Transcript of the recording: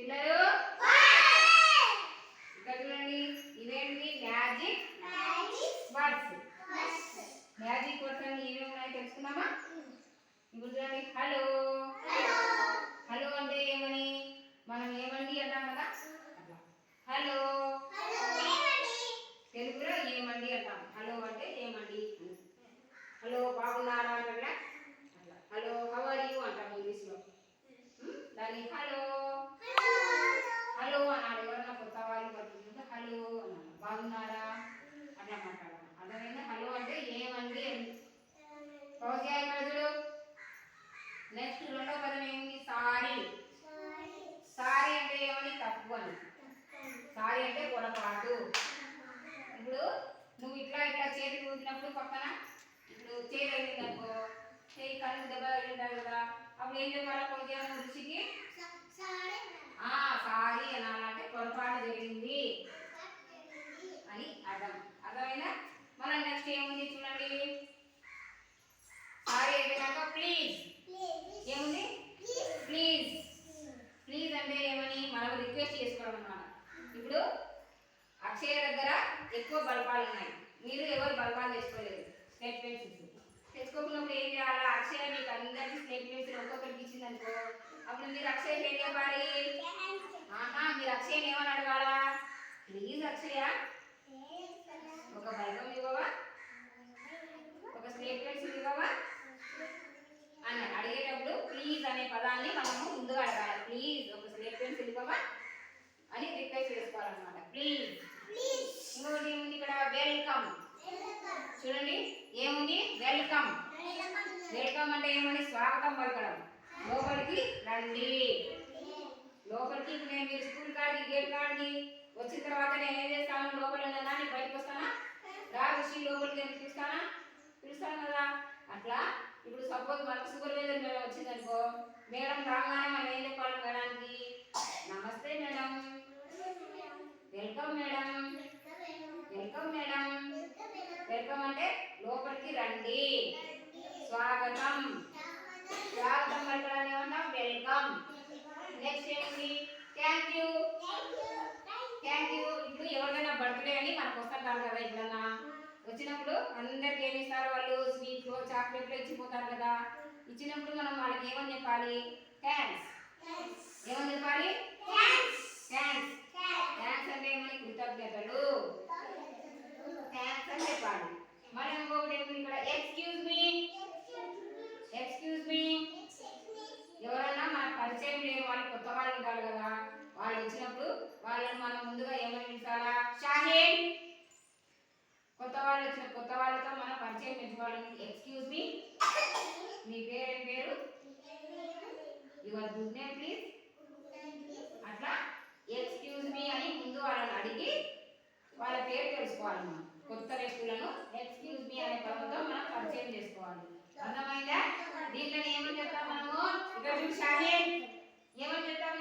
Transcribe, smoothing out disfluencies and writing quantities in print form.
పిల్లలు ఇక్కడ చూడండి, ఇవేంటి మ్యాజిక్ వర్డ్స్. మ్యాజిక్ వర్డ్స్ అన్ని ఏమేమి ఉన్నాయో తెలుసుకుందామా? ఇప్పుడు చూడండి, హలో. హలో అంటే ఏమని? మనం ఏమండి అంటాం కదా, అట్లా హలో. తెలుగులో ఏమండి అంటాం. హలో అంటే ఏమండి. హలో బాగున్నారా అంటే అట్లా హలో హౌ ఆర్ యు అంటాం ఇంగ్లీష్లో. దాన్ని హలో హలో అన్నాడు. ఎవరన్నా కొత్త వాళ్ళు పడుతుంటే హలో అన్నాడు. బాగున్నారా అట్లా మాట్లాడాలి. అర్థమైందా? హలో అంటే ఏమండి అని. ఓకే, ఇక్కడ చూడు. నెక్స్ట్ రెండో పదం ఏముంది? సారీ. సారీ అంటే ఏమని? తప్పు అని. సారీ అంటే పొరపాటు. ఇప్పుడు నువ్వు ఇట్లా ఇట్లా చేతికి ఊదినప్పుడు పక్కన ఇప్పుడు చేయి తగిలింది అనుకో, చేయి కళ్ళు దెబ్బ తగిలింటారు కదా, అప్పుడు ఏం చెప్పాలి? కొంచెం రుచికి సారీ అనాలంటే పొరపాటు జరిగింది అని అర్థం. అర్థమైనా? మనం నెక్స్ట్ ఏముంది చూడండి. సారీ అయిపోయినాక ప్లీజ్. ఏముంది? ప్లీజ్. ప్లీజ్ అంటే ఏమని? మనం రిక్వెస్ట్ చేసుకోవడం అన్నమాట. ఇప్పుడు అక్షయ దగ్గర ఎక్కువ బల్పాలు ఉన్నాయి, మీరు ఎవరు బల్పాలు తెచ్చుకోలేదు, స్లేట్ పెన్సిల్స్ తెచ్చుకోకున్నప్పుడు ఏం చేయాలా? అక్షయ మీకు అందరికీ స్లేట్ పెన్సిల్ ఒక్కొక్కరికి ఇచ్చింది అనుకో, అప్పుడు మీరు అక్షయకి ఏం చెప్పాలి? మీరు అక్షయని ఏమని అడగాలా? ప్లీజ్ అక్షయ ఒక బల్బం ఇవ్వవా, ఒక స్లేట్ పెన్సిల్ ఇవ్వవా అని అడిగేటప్పుడు ప్లీజ్ అనే పదాన్ని మనము ముందుగా అడగాలి. ప్లీజ్ ఒక స్లేట్ పెన్సిల్ ఇవ్వవా అని రిక్వెస్ట్ చేసుకోవాలన్నమాట. ప్లీజ్. ఇంకోటి ఏముంది ఇక్కడ? వెల్కమ్. చూడండి ఏముంది? వెల్కమ్. వెల్కమ్ అంటే ఏమని? స్వాగతం పలకడం. లోపలికి రండి. లోపలికి ఇప్పుడు నేను మీరు స్కూల్ కాడికి గేట్ కాడికి వచ్చిన తర్వాత నేను ఏం చేస్తాను? లోపల ఉన్నదాన్ని బయటకు వస్తానా? రా ఋషి లోపలికి పిలుస్తాను కదా. అట్లా ఇప్పుడు సపోజ్ మనకు సూపర్వైజర్ మేడం వచ్చిందనుకో, మేడం రాగానే మనం ఏం చెప్పాలి? మేడానికి నమస్తే madam, welcome madam, welcome madam. Welcome అంటే లోపలికి రండి, స్వాగతం. స్వాగతం పలకడాన్ని ఏమన్నా? వెల్కమ్. నెక్స్ట్ ఏంటి? Thank you. Thank you. ఇప్పుడు ఎవరికైనా బర్త్డే అని మనకు వస్తుంటారు కదా, ఇప్పుడన్నా వచ్చినప్పుడు అందరికి ఏమి ఇస్తారు? వాళ్ళు స్వీట్లు చాక్లెట్లు ఇచ్చిపోతారు కదా. ఇచ్చినప్పుడు మనం వాళ్ళకి ఏమని చెప్పాలి? థ్యాంక్స్. ఏమని చెప్పాలి? థ్యాంక్స్. థ్యాంక్స్ అంటే ఏమని? కృతజ్ఞతలు. థ్యాంక్స్ అని చెప్పాలి. మరి ఇంకొకటి ఏముంది ఇక్కడ? Excuse me. Excuse me. ఎవరన్నా మనకు పరిచయం లేని వాళ్ళు, కొత్త వాళ్ళు ఉంటారు కదా, వాళ్ళు వచ్చినప్పుడు వాళ్ళని మనం ముందుగా ఏమని పిలుస్తారా? షాహిద్. కొత్త వాళ్ళు వచ్చిన కొత్త వాళ్ళతో మనం పరిచయం పెంచుకోవాలని ఎక్స్క్యూజ్ మీ, మీ పేరేం పేరు, యువర్ గుడ్ నేమ్ ప్లీజ్, అట్లా ఎక్స్క్యూజ్ మీ అని ముందు వాళ్ళని అడిగి వాళ్ళ పేరు తెలుసుకోవాలన్నమాట. కొత్త వ్యక్తులను ఎక్స్క్యూజ్ మీ అనే పదంతో మనం పరిచయం చేసుకోవాలి. అర్థమైందా? దీంట్లో ఏమని చెప్తాం మనము? ఇక్కడ చూసి షాహిద్ ఏమని చెప్తాం?